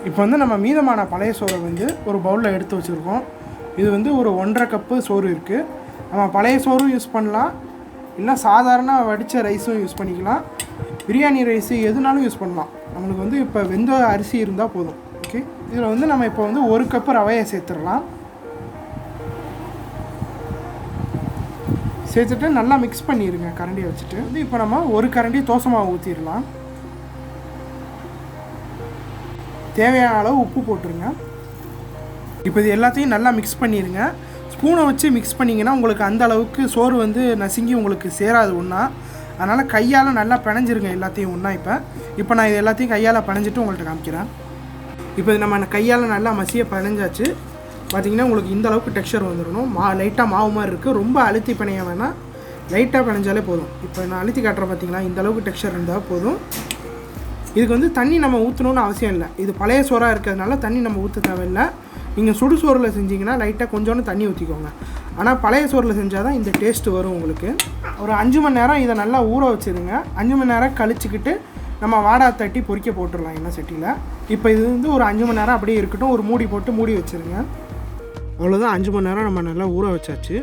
இப்போ வந்து நம்ம மீதமான பழைய சோறை வந்து ஒரு பவுலில் எடுத்து வச்சுருக்கோம். இது வந்து ஒரு 1.5 கப்பு சோறு இருக்குது. நம்ம பழைய சோறும் யூஸ் பண்ணலாம், இல்லை சாதாரண வடித்த ரைஸும் யூஸ் பண்ணிக்கலாம். பிரியாணி ரைஸு எதுனாலும் யூஸ் பண்ணலாம். நம்மளுக்கு வந்து இப்போ வெந்த அரிசி இருந்தால் போதும். ஓகே, இதில் வந்து நம்ம இப்போ வந்து 1 கப்பு ரவையை சேர்த்துடலாம். சேர்த்துட்டு நல்லா மிக்ஸ் பண்ணிடுங்க கரண்டியை வச்சுட்டு. வந்து இப்போ நம்ம 1 கரண்டி தோசை மாவு ஊற்றிடலாம். தேவையான அளவு உப்பு போட்டுருங்க. இப்போ இது எல்லாத்தையும் நல்லா மிக்ஸ் பண்ணிடுங்க. ஸ்பூனை வச்சு மிக்ஸ் பண்ணிங்கன்னா உங்களுக்கு அந்த அளவுக்கு சோறு வந்து நசுங்கி உங்களுக்கு சேராது ஒன்றா. அதனால் கையால் நல்லா பிணைஞ்சிருங்க எல்லாத்தையும் ஒன்றா. இப்போ நான் இது எல்லாத்தையும் கையால் பிணைஞ்சிட்டு உங்கள்கிட்ட காமிக்கிறேன். இப்போ இது நம்ம கையால் நல்லா மசிய பிணைஞ்சாச்சு. பார்த்திங்கன்னா உங்களுக்கு இந்த அளவுக்கு டெக்ஸ்சர் வந்துடணும். லைட்டாக மாவு மாதிரி இருக்குது. ரொம்ப அழுத்தி பிணைய வேணாம், லைட்டாக பிணைஞ்சாலே போதும். இப்போ நான் அழுத்தி காட்டுறேன் பார்த்திங்களா, இந்த அளவுக்கு டெக்ஸ்சர் இருந்தால் போதும். இதுக்கு வந்து தண்ணி நம்ம ஊற்றணுன்னு அவசியம் இல்லை. இது பழைய சோறாக இருக்கிறதுனால தண்ணி நம்ம ஊற்ற தேவையில்லை. நீங்கள் சுடு சோறில் செஞ்சிங்கன்னா லைட்டாக கொஞ்சோண்டு தண்ணி ஊற்றிக்கோங்க. ஆனால் பழைய சோறில் செஞ்சால் தான் இந்த டேஸ்ட்டு வரும் உங்களுக்கு. ஒரு 5 மணி நேரம் இதை நல்லா ஊற வச்சுருங்க. 5 மணி நேரம் கழிச்சிக்கிட்டு நம்ம வாடா தட்டி பொரிக்க போட்டுடலாம் எண்ணெய் சட்டியில். இப்போ இது வந்து ஒரு 5 மணி நேரம் அப்படியே இருக்கட்டும். ஒரு மூடி போட்டு மூடி வச்சுருங்க. அவ்வளோதான், 5 மணி நேரம் நம்ம நல்லா ஊற வச்சாச்சு.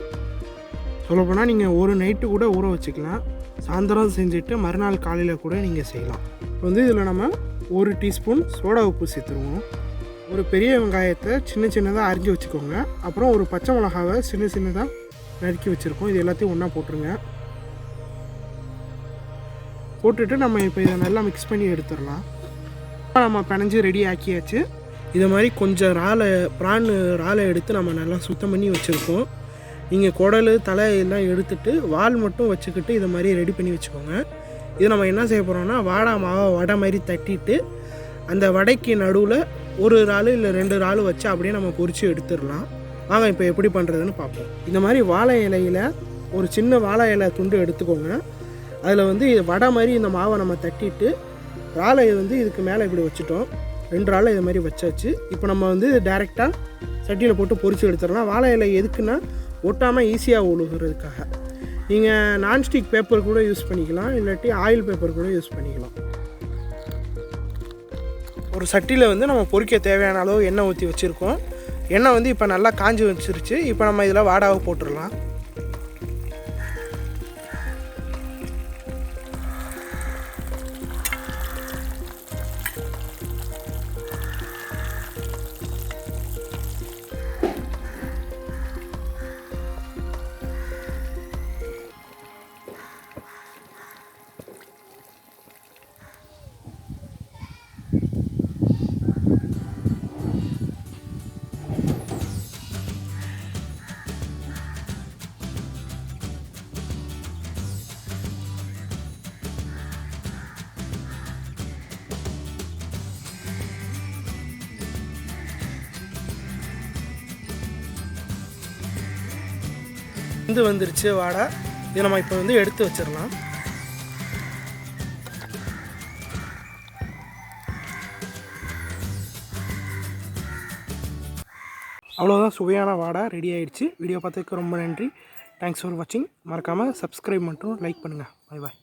சொல்லப்போனால் நீங்கள் ஒரு நைட்டு கூட ஊற வச்சுக்கலாம். சாயந்தரம் செஞ்சுட்டு மறுநாள் காலையில் கூட நீங்கள் செய்யலாம். இப்போ வந்து இதில் நம்ம 1 டீஸ்பூன் சோடா உப்பு சேர்த்துருவோம். ஒரு பெரிய வெங்காயத்தை சின்ன சின்னதாக அரிஞ்சு வச்சுக்கோங்க. அப்புறம் ஒரு பச்சை மிளகாவை சின்ன சின்னதாக நறுக்கி வச்சுருக்கோம். இது எல்லாத்தையும் ஒன்றா போட்டுருங்க. போட்டுட்டு நம்ம இப்போ இதை நல்லா மிக்ஸ் பண்ணி எடுத்துடலாம். நம்ம பிணைஞ்சு ரெடி ஆக்கியாச்சு. இதை மாதிரி கொஞ்சம் இறாலை எடுத்து நம்ம நல்லா சுத்தம் பண்ணி வச்சுருக்கோம். நீங்கள் குடல் தலை எல்லாம் எடுத்துகிட்டு வால் மட்டும் வச்சுக்கிட்டு இதை மாதிரி ரெடி பண்ணி வச்சுக்கோங்க. இது நம்ம என்ன செய்ய போகிறோம்னா, மாவை வடை மாதிரி தட்டிட்டு அந்த வடைக்கு நடுவில் ஒரு இறால் இல்லை 2 இறால் வச்சு அப்படியே நம்ம பொரித்து எடுத்துடலாம். வாங்க இப்போ எப்படி பண்ணுறதுன்னு பார்ப்போம். இந்த மாதிரி வாழை இலையில் ஒரு சின்ன வாழை இலை துண்டு எடுத்துக்கோங்க. அதில் வந்து வடை மாதிரி இந்த மாவை நம்ம தட்டிட்டு இறாலை வந்து இதுக்கு மேலே இப்படி வச்சுட்டோம். 2 இறாலை இது மாதிரி வச்சாச்சு. இப்போ நம்ம வந்து டைரெக்டாக சட்டியில் போட்டு பொரித்து எடுத்துடலாம். வாழை இலை எதுக்குன்னா ஒட்டாமல் ஈஸியாக ஒழுகிறதுக்காக. நீங்கள் நான்ஸ்டிக் பேப்பர் கூட யூஸ் பண்ணிக்கலாம், இல்லாட்டி ஆயில் பேப்பர் கூட யூஸ் பண்ணிக்கலாம். ஒரு சட்டியில் வந்து நம்ம பொரிக்க தேவையான அளவு எண்ணெய் ஊற்றி வச்சுருக்கோம். எண்ணெய் வந்து இப்போ நல்லா காஞ்சி வச்சிருச்சு. இப்போ நம்ம இதில் வாடாவை போட்டுடலாம். வந்துருச்சு வாடை. இதை நம்ம இப்போ வந்து எடுத்து வச்சிடலாம். அவ்வளோதான், சுவையான வாடை ரெடி ஆகிடுச்சு. வீடியோ பார்த்ததுக்கு ரொம்ப நன்றி. தேங்க்ஸ் ஃபார் வாட்சிங். மறக்காமல் சப்ஸ்கிரைப் மற்றும் லைக் பண்ணுங்கள். Bye bye.